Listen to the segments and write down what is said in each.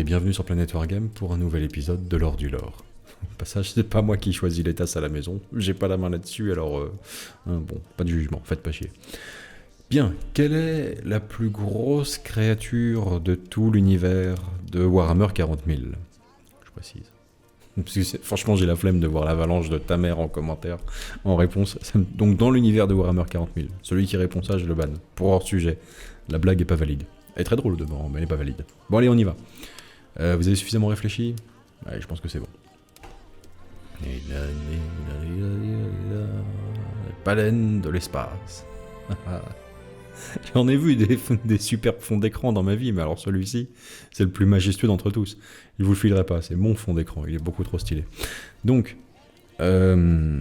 bienvenue sur Planet Wargame pour un nouvel épisode de l'Or du Lore. Au passage, c'est pas moi qui choisis les tasses à la maison, j'ai pas la main là-dessus, alors bon, pas de jugement, faites pas chier. Bien, quelle est la plus grosse créature de tout l'univers de Warhammer 40 000 ? Je précise. Parce que franchement, j'ai la flemme de voir l'avalanche de ta mère en commentaire, en réponse. Donc, dans l'univers de Warhammer 40 000, celui qui répond ça, je le banne. Pour hors sujet. La blague est pas valide. Elle est très drôle devant, mais elle est pas valide. Bon, allez, on y va. Vous avez suffisamment réfléchi ? Allez, je pense que c'est bon. Baleine de l'espace. J'en ai vu des superbes fonds d'écran dans ma vie, mais alors celui-ci, c'est le plus majestueux d'entre tous. Je vous le filerai pas, c'est mon fond d'écran, il est beaucoup trop stylé. Donc, dans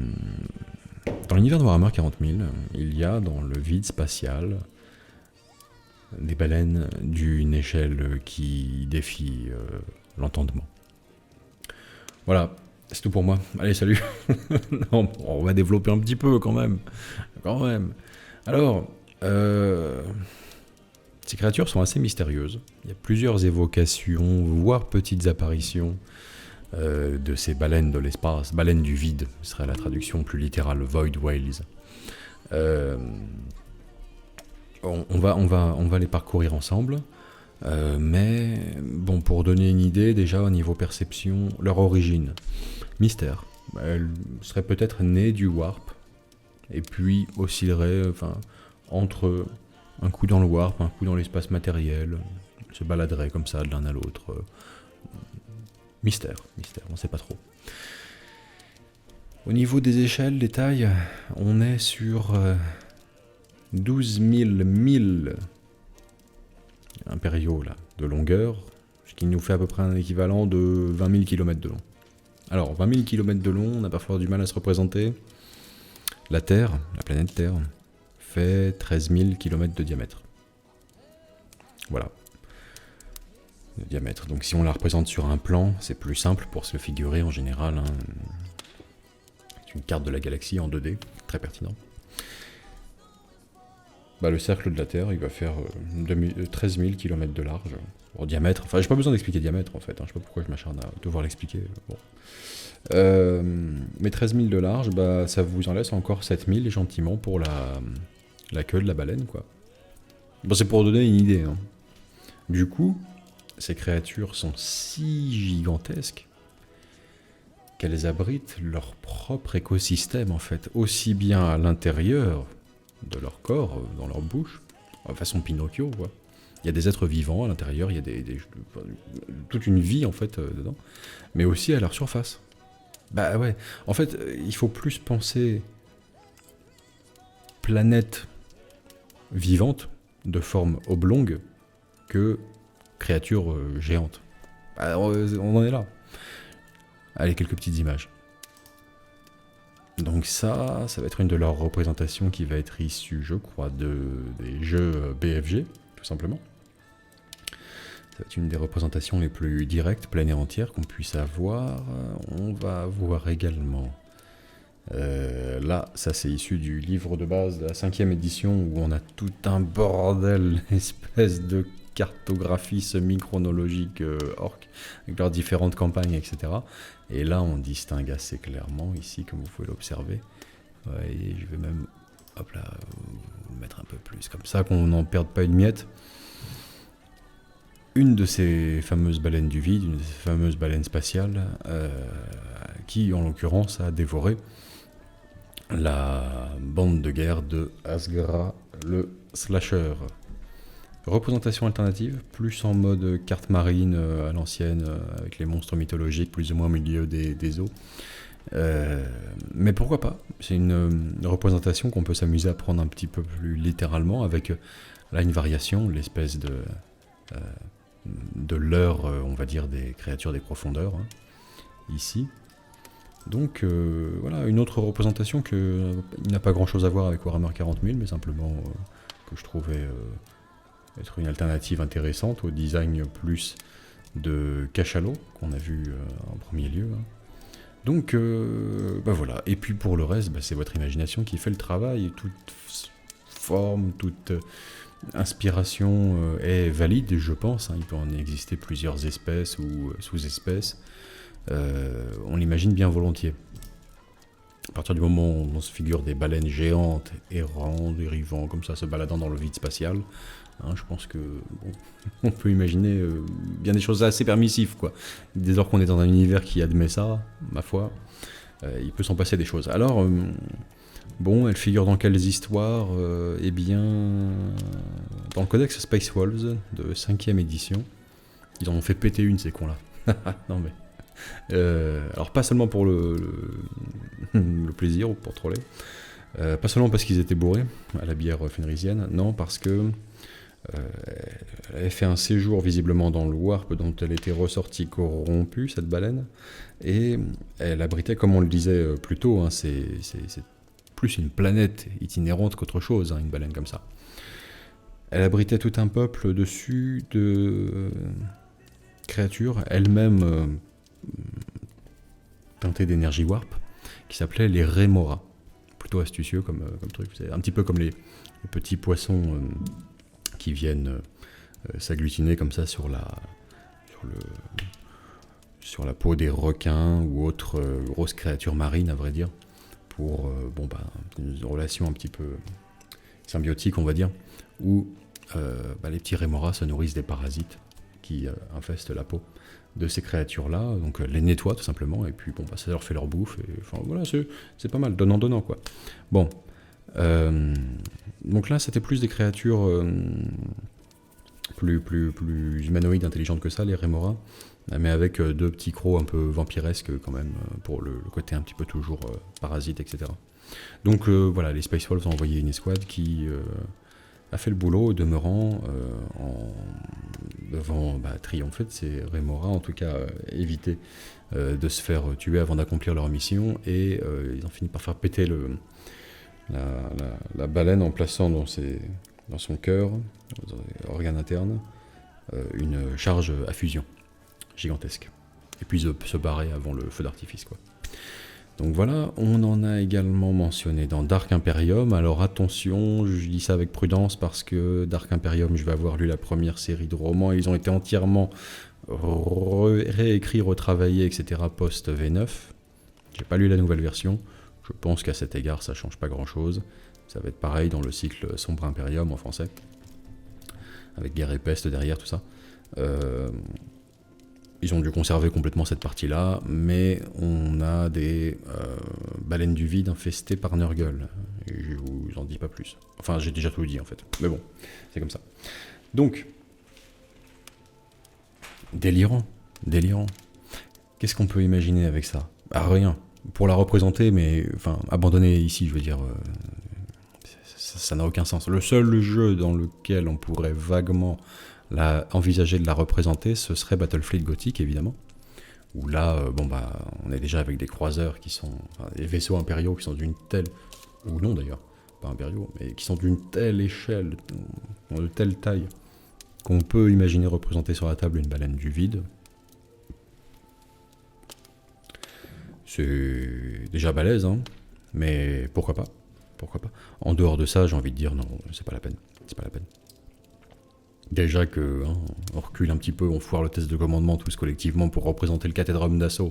l'univers de Warhammer 40 000, il y a dans le vide spatial des baleines d'une échelle qui défie l'entendement. Voilà, c'est tout pour moi. Allez, salut. Non, on va développer un petit peu quand même. Alors, ces créatures sont assez mystérieuses. Il y a plusieurs évocations, voire petites apparitions de ces baleines de l'espace, baleines du vide, ce serait la traduction plus littérale, Void Whales. On va les parcourir ensemble, mais bon, pour donner une idée, déjà au niveau perception, leur origine, mystère. Elle serait peut-être née du warp, et puis oscillerait entre un coup dans le warp, un coup dans l'espace matériel, se baladerait comme ça de l'un à l'autre. Mystère, on ne sait pas trop. Au niveau des échelles, des tailles, on est sur 12 000 milles impériaux là, de longueur, ce qui nous fait à peu près un équivalent de 20 000 km de long. Alors, 20 000 km de long, on a parfois du mal à se représenter. La Terre, la planète Terre, fait 13 000 km de diamètre. Voilà. Le diamètre. Donc si on la représente sur un plan, c'est plus simple pour se le figurer en général. C'est une carte de la galaxie en 2D, très pertinent. Le cercle de la Terre, il va faire 13 000 km de large. Au diamètre, enfin j'ai pas besoin d'expliquer diamètre en fait, je sais pas pourquoi je m'acharne à devoir l'expliquer. Bon. Mais 13 000 de large, ça vous en laisse encore 7 000 gentiment pour la queue de la baleine, quoi. Bon, c'est pour donner une idée. Hein. Du coup, ces créatures sont si gigantesques qu'elles abritent leur propre écosystème, en fait, aussi bien à l'intérieur de leur corps, dans leur bouche, façon Pinocchio, quoi. Il y a des êtres vivants à l'intérieur, il y a toute une vie, en fait, dedans, mais aussi à leur surface. Ouais, en fait, il faut plus penser planète vivante, de forme oblongue, que créature géante. On en est là. Allez, quelques petites images. Donc ça va être une de leurs représentations qui va être issue, je crois, des jeux BFG, tout simplement. Ça va être une des représentations les plus directes, pleine et entière, qu'on puisse avoir. On va avoir également... là, ça c'est issu du livre de base de la 5e édition, où on a tout un bordel, espèce de cartographie semi-chronologique orc, avec leurs différentes campagnes, etc. Et là, on distingue assez clairement, ici, comme vous pouvez l'observer. Ouais, je vais même, hop là, vous mettre un peu plus, comme ça, qu'on n'en perde pas une miette. Une de ces fameuses baleines du vide, une de ces fameuses baleines spatiales, qui, en l'occurrence, a dévoré la bande de guerre de Asgra le Slasher. Représentation alternative, plus en mode carte marine à l'ancienne, avec les monstres mythologiques plus ou moins au milieu des eaux. Mais pourquoi pas ? C'est une représentation qu'on peut s'amuser à prendre un petit peu plus littéralement, avec là une variation, l'espèce de leurre, on va dire, des créatures des profondeurs, hein, ici. Donc voilà, une autre représentation qui n'a pas grand chose à voir avec Warhammer 40 000, mais simplement que je trouvais être une alternative intéressante au design plus de cachalot qu'on a vu en premier lieu. Hein. Donc voilà, et puis pour le reste, c'est votre imagination qui fait le travail, toute forme, toute inspiration est valide, je pense. Hein. Il peut en exister plusieurs espèces ou sous-espèces. On l'imagine bien volontiers. À partir du moment où on se figure des baleines géantes, errant, dérivant, comme ça, se baladant dans le vide spatial, hein, je pense que bon, on peut imaginer bien des choses assez permissives, quoi. Dès lors qu'on est dans un univers qui admet ça, ma foi, il peut s'en passer des choses. Alors, bon, elle figure dans quelles histoires? Eh bien, dans le codex Space Wolves de 5e édition, ils en ont fait péter une, ces cons-là. Non mais... alors pas seulement pour le plaisir ou pour troller, pas seulement parce qu'ils étaient bourrés à la bière fenrisienne, non, parce que elle avait fait un séjour visiblement dans le warp dont elle était ressortie corrompue, cette baleine, et elle abritait, comme on le disait plus tôt, hein, c'est plus une planète itinérante qu'autre chose, hein, une baleine comme ça. Elle abritait tout un peuple dessus de créatures, elles-mêmes teintées d'énergie warp, qui s'appelaient les Remora. Plutôt astucieux comme truc. C'est un petit peu comme les petits poissons qui viennent s'agglutiner comme ça sur la peau des requins ou autres grosses créatures marines, à vrai dire, pour une relation un petit peu symbiotique, on va dire, où les petits Remora se nourrissent des parasites qui infestent la peau de ces créatures-là, donc les nettoient tout simplement, et puis ça leur fait leur bouffe, et enfin voilà, c'est pas mal, donnant-donnant, quoi. Bon, donc là c'était plus des créatures plus humanoïdes, intelligentes que ça, les Remora, mais avec deux petits crocs un peu vampiresques quand même, pour le côté un petit peu toujours parasite, etc. Donc voilà, les Space Wolves ont envoyé une escouade qui a fait le boulot, demeurant devant triompher de ces Remora, en tout cas éviter de se faire tuer avant d'accomplir leur mission, et ils ont fini par faire péter la baleine en plaçant dans son cœur, organe interne, une charge à fusion gigantesque, et puis se barrer avant le feu d'artifice, quoi. Donc voilà, on en a également mentionné dans Dark Imperium. Alors attention, je dis ça avec prudence parce que Dark Imperium, je vais avoir lu la première série de romans, ils ont été entièrement réécrits, retravaillés, etc. post V9. J'ai pas lu la nouvelle version, je pense qu'à cet égard ça change pas grand chose. Ça va être pareil dans le cycle Sombre Imperium en français, avec Guerre et Peste derrière, tout ça. Ils ont dû conserver complètement cette partie-là, mais on a des baleines du vide infestées par Nurgle. Et je vous en dis pas plus. Enfin, j'ai déjà tout dit en fait. Mais bon, c'est comme ça. Donc, délirant. Qu'est-ce qu'on peut imaginer avec ça? Rien. Pour la représenter, mais enfin, abandonner ici, je veux dire, ça n'a aucun sens. Le seul jeu dans lequel on pourrait vaguement envisager de la représenter, ce serait Battlefleet Gothic, évidemment, où là, on est déjà avec des croiseurs qui sont, des vaisseaux impériaux qui sont d'une telle, ou non d'ailleurs, pas impériaux, mais qui sont d'une telle échelle, de telle taille, qu'on peut imaginer représenter sur la table une baleine du vide. C'est déjà balèze, hein, mais pourquoi pas. En dehors de ça, j'ai envie de dire non, c'est pas la peine. Déjà que on recule un petit peu, on foire le test de commandement tous collectivement pour représenter le cathédrale d'assaut,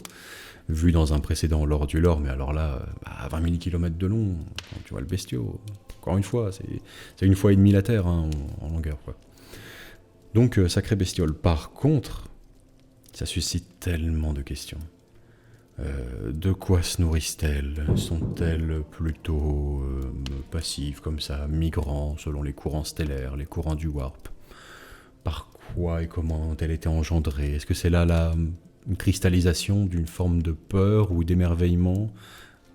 vu dans un précédent lore du lore, mais alors là, à 20 000 km de long, tu vois le bestiau, encore une fois, c'est une fois et demie la Terre en longueur, quoi. Donc, sacré bestiole. Par contre, ça suscite tellement de questions. De quoi se nourrissent-elles? Sont-elles plutôt passives, comme ça, migrants selon les courants stellaires, les courants du warp? Par quoi et comment ont-elles été engendrées? Est-ce que c'est là une cristallisation d'une forme de peur ou d'émerveillement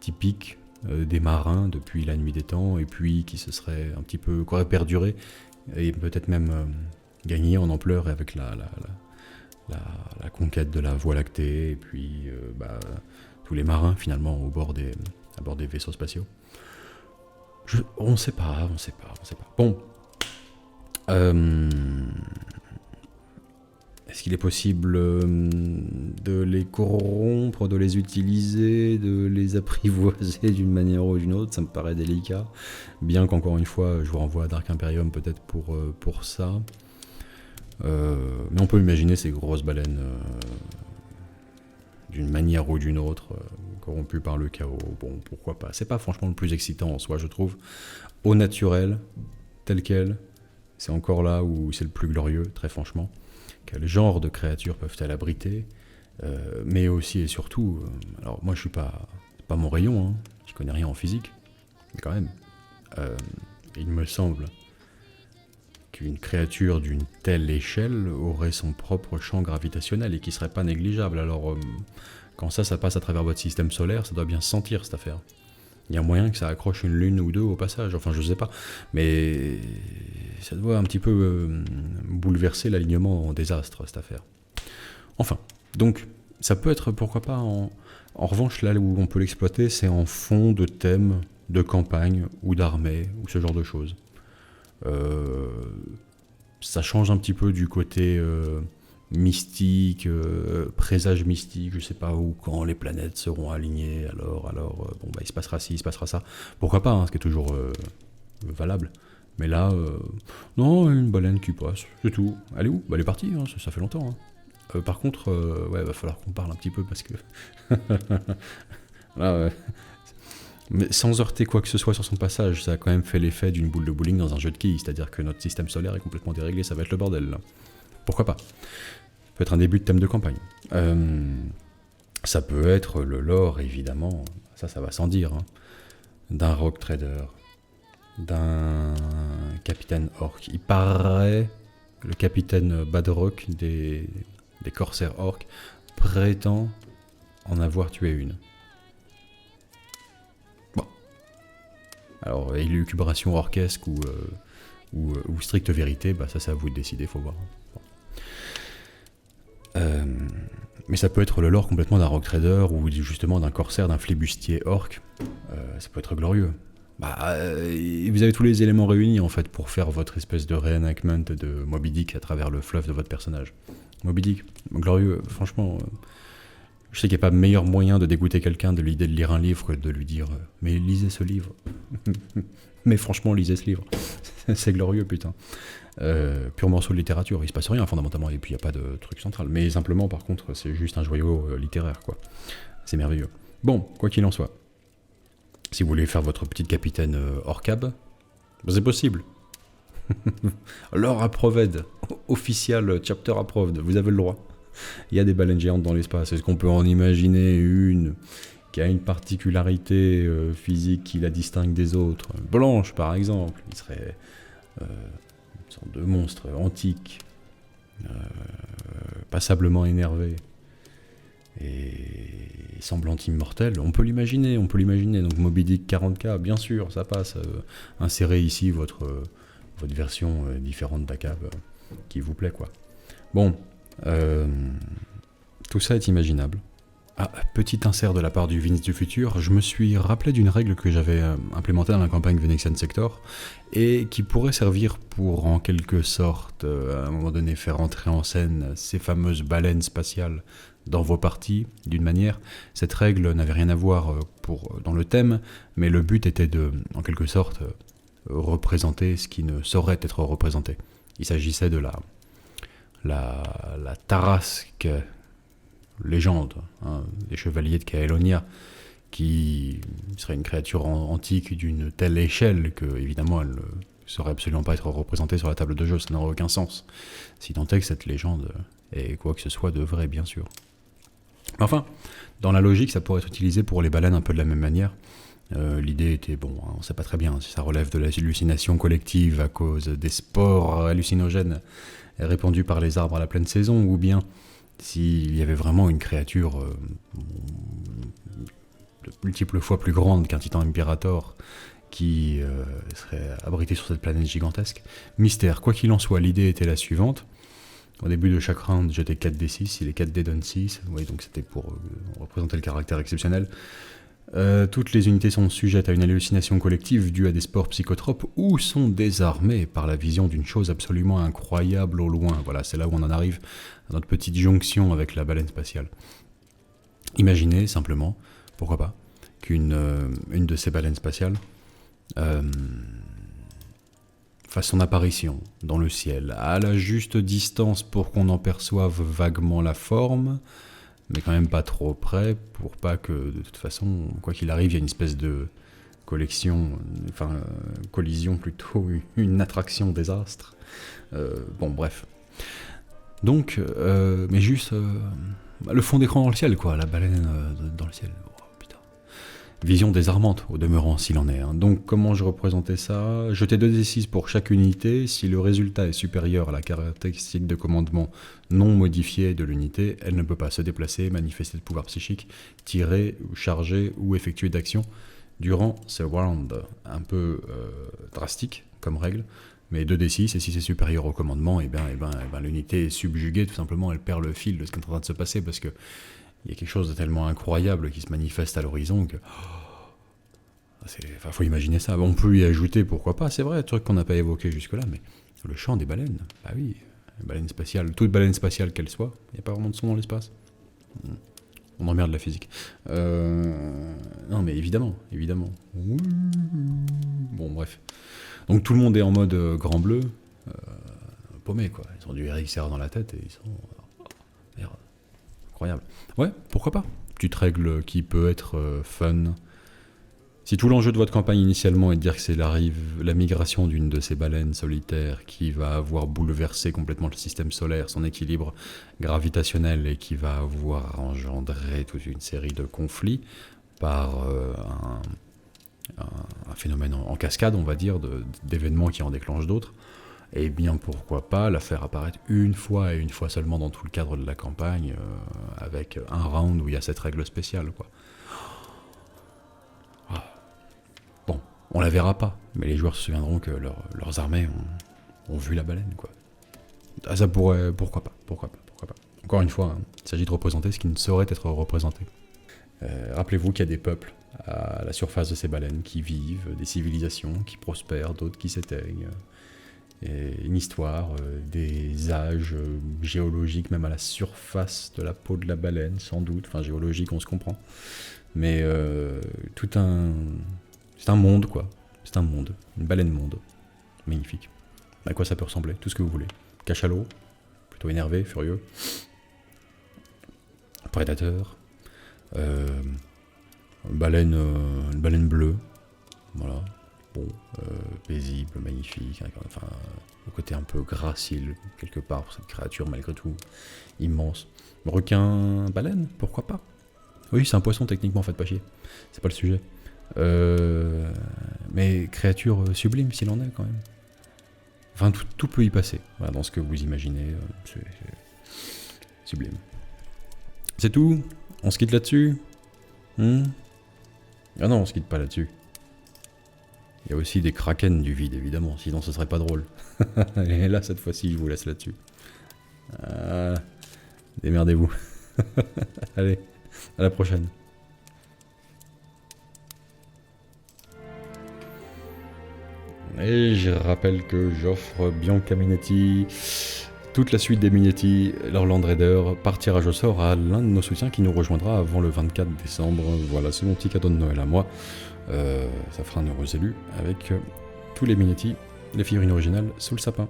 typique des marins depuis la nuit des temps, et puis qui se serait un petit peu perduré, et peut-être même gagné en ampleur avec la conquête de la Voie lactée, et puis tous les marins finalement à bord des vaisseaux spatiaux. On sait pas. Bon. Est-ce qu'il est possible de les corrompre, de les utiliser, de les apprivoiser d'une manière ou d'une autre? Ça me paraît délicat. Bien qu'encore une fois, je vous renvoie à Dark Imperium peut-être pour ça. Mais on peut imaginer ces grosses baleines d'une manière ou d'une autre, corrompues par le chaos. Bon, pourquoi pas. C'est pas franchement le plus excitant en soi, je trouve. Au naturel, tel quel, c'est encore là où c'est le plus glorieux, très franchement. Quel genre de créatures peuvent-elles abriter, mais aussi et surtout, alors moi je suis pas, c'est pas mon rayon, hein, je connais rien en physique, mais quand même, il me semble qu'une créature d'une telle échelle aurait son propre champ gravitationnel et qui serait pas négligeable. Alors quand ça passe à travers votre système solaire, ça doit bien se sentir cette affaire. Il y a moyen que ça accroche une lune ou deux au passage, enfin je sais pas, mais ça doit un petit peu bouleverser l'alignement en désastre cette affaire. Enfin, donc ça peut être pourquoi pas en revanche là où on peut l'exploiter, c'est en fond de thème de campagne ou d'armée ou ce genre de choses. Ça change un petit peu du côté mystique, présage mystique, je sais pas où, quand les planètes seront alignées, alors bon bah il se passera ci, il se passera ça. Pourquoi pas, hein, ce qui est toujours valable. Mais là, non, une baleine qui passe, c'est tout. Elle est où? Bah elle est partie, hein, ça fait longtemps. Hein. Par contre, ouais, va falloir qu'on parle un petit peu parce que... là, mais sans heurter quoi que ce soit sur son passage, ça a quand même fait l'effet d'une boule de bowling dans un jeu de quilles, c'est-à-dire que notre système solaire est complètement déréglé, ça va être le bordel là. Pourquoi pas? Ça peut être un début de thème de campagne. Ça peut être le lore, évidemment, ça va sans dire, hein, d'un rogue trader, d'un capitaine orc. Il paraît que le capitaine Badrock des corsaires orcs prétend en avoir tué une. Bon. Alors, élucubration orquesque ou stricte vérité, bah ça c'est à vous de décider, faut voir. Bon. Mais ça peut être le lore complètement d'un rogue trader ou justement d'un corsaire, d'un flibustier orc. Ça peut être glorieux. Bah, vous avez tous les éléments réunis en fait pour faire votre espèce de reenactment de Moby Dick à travers le fluff de votre personnage. Moby Dick, glorieux, franchement. Je sais qu'il n'y a pas meilleur moyen de dégoûter quelqu'un de l'idée de lire un livre que de lui dire mais lisez ce livre. Mais franchement, lisez ce livre. C'est glorieux, putain. Pur morceau de littérature, il se passe rien fondamentalement, et puis il n'y a pas de truc central. Mais simplement, par contre, c'est juste un joyau littéraire, quoi. C'est merveilleux. Bon, quoi qu'il en soit, si vous voulez faire votre petite capitaine Orcab, c'est possible. Lore approved, official chapter approved, vous avez le droit. Il y a des baleines géantes dans l'espace. Est-ce qu'on peut en imaginer une qui a une particularité physique qui la distingue des autres? Blanche, par exemple. Il serait une sorte de monstre antique, passablement énervé et semblant immortel. On peut l'imaginer. Donc Moby Dick 40K, bien sûr, ça passe. Insérez ici votre version différente d'Akab qui vous plaît, quoi. Bon. Tout ça est imaginable. Ah, petit insert de la part du Vince du futur, je me suis rappelé d'une règle que j'avais implémentée dans la campagne Venexian Sector et qui pourrait servir pour en quelque sorte à un moment donné faire entrer en scène ces fameuses baleines spatiales dans vos parties d'une manière. Cette règle n'avait rien à voir dans le thème, mais le but était de, en quelque sorte, représenter ce qui ne saurait être représenté. Il s'agissait de la Tarrasque légende, hein, des chevaliers de Caelonia, qui serait une créature antique d'une telle échelle que, évidemment, elle ne saurait absolument pas être représentée sur la table de jeu, ça n'aurait aucun sens. Si tant est que cette légende est quoi que ce soit de vrai, bien sûr. Enfin, dans la logique, ça pourrait être utilisé pour les baleines un peu de la même manière. L'idée était, bon, hein, on ne sait pas très bien si ça relève de l'hallucination collective à cause des spores hallucinogènes répandus par les arbres à la pleine saison, ou bien s'il y avait vraiment une créature de multiples fois plus grande qu'un titan imperator qui serait abritée sur cette planète gigantesque. Mystère, quoi qu'il en soit, l'idée était la suivante. Au début de chaque round, jetez 4d6, si les 4d donnent 6, oui, donc c'était pour représenter le caractère exceptionnel. Toutes les unités sont sujettes à une hallucination collective due à des spores psychotropes ou sont désarmées par la vision d'une chose absolument incroyable au loin. Voilà, c'est là où on en arrive à notre petite jonction avec la baleine spatiale. Imaginez simplement, pourquoi pas, qu'une une de ces baleines spatiales fasse son apparition dans le ciel, à la juste distance pour qu'on en perçoive vaguement la forme, mais quand même pas trop près, pour pas que, de toute façon, quoi qu'il arrive, il y a une espèce de collision plutôt, une attraction désastre. Bon, bref. Donc, mais juste le fond d'écran dans le ciel, quoi, la baleine dans le ciel. Oh, putain. Vision désarmante, au demeurant, s'il en est. Hein. Donc, comment je représentais ça? Jetez 2d6 pour chaque unité. Si le résultat est supérieur à la caractéristique de commandement non modifiée de l'unité, elle ne peut pas se déplacer, manifester de pouvoir psychique, tirer, charger ou effectuer d'actions durant ce round. Un peu drastique comme règle, mais 2d6, et si c'est supérieur au commandement, l'unité est subjuguée, tout simplement, elle perd le fil de ce qui est en train de se passer, parce que il y a quelque chose de tellement incroyable qui se manifeste à l'horizon que... faut imaginer ça. On peut y ajouter, pourquoi pas, c'est vrai, un truc qu'on n'a pas évoqué jusque-là, mais le chant des baleines, bah oui, baleine spatiale, toute baleine spatiale qu'elle soit, il n'y a pas vraiment de son dans l'espace. On emmerde la physique. Non mais évidemment. Bon bref. Donc tout le monde est en mode grand bleu, paumé quoi. Ils ont du Eric Serra dans la tête et ils sont... merde. Incroyable. Ouais, pourquoi pas. Petite règle qui peut être fun. Si tout l'enjeu de votre campagne initialement est de dire que c'est la migration d'une de ces baleines solitaires qui va avoir bouleversé complètement le système solaire, son équilibre gravitationnel, et qui va avoir engendré toute une série de conflits par un phénomène en cascade, on va dire, d'événements qui en déclenchent d'autres, eh bien pourquoi pas la faire apparaître une fois et une fois seulement dans tout le cadre de la campagne, avec un round où il y a cette règle spéciale, quoi. Bon, on la verra pas, mais les joueurs se souviendront que leurs armées ont vu la baleine, quoi. Ah, ça pourrait... Pourquoi pas. Encore une fois, hein, il s'agit de représenter ce qui ne saurait être représenté. Rappelez-vous qu'il y a des peuples à la surface de ces baleines qui vivent, des civilisations qui prospèrent, d'autres qui s'éteignent. Et une histoire, des âges géologiques, même à la surface de la peau de la baleine, sans doute. Enfin, géologique, on se comprend. Mais c'est un monde, quoi. C'est un monde. Une baleine-monde. Magnifique. À quoi ça peut ressembler? Tout ce que vous voulez. Cachalot, plutôt énervé, furieux. Prédateur. Une baleine bleue. Voilà. Bon, paisible, magnifique. Enfin, le côté un peu gracile, quelque part, pour cette créature, malgré tout, immense. Requin, baleine, pourquoi pas? Oui, c'est un poisson, techniquement, faites pas chier. C'est pas le sujet. Mais créature sublime, s'il en est, quand même. Enfin, tout peut y passer, voilà, dans ce que vous imaginez. C'est sublime. C'est tout? On se quitte là-dessus? Ah non, on se quitte pas là-dessus. Il y a aussi des kraken du vide, évidemment, sinon ce serait pas drôle. Et là, cette fois-ci, je vous laisse là-dessus. Démerdez-vous. Allez, à la prochaine. Et je rappelle que j'offre Bianca Minetti, toute la suite des Minetti, leur Land Raider, par tirage au sort à l'un de nos soutiens qui nous rejoindra avant le 24 décembre. Voilà, c'est mon petit cadeau de Noël à moi. Ça fera un heureux élu avec tous les Minetti, les figurines originales sous le sapin.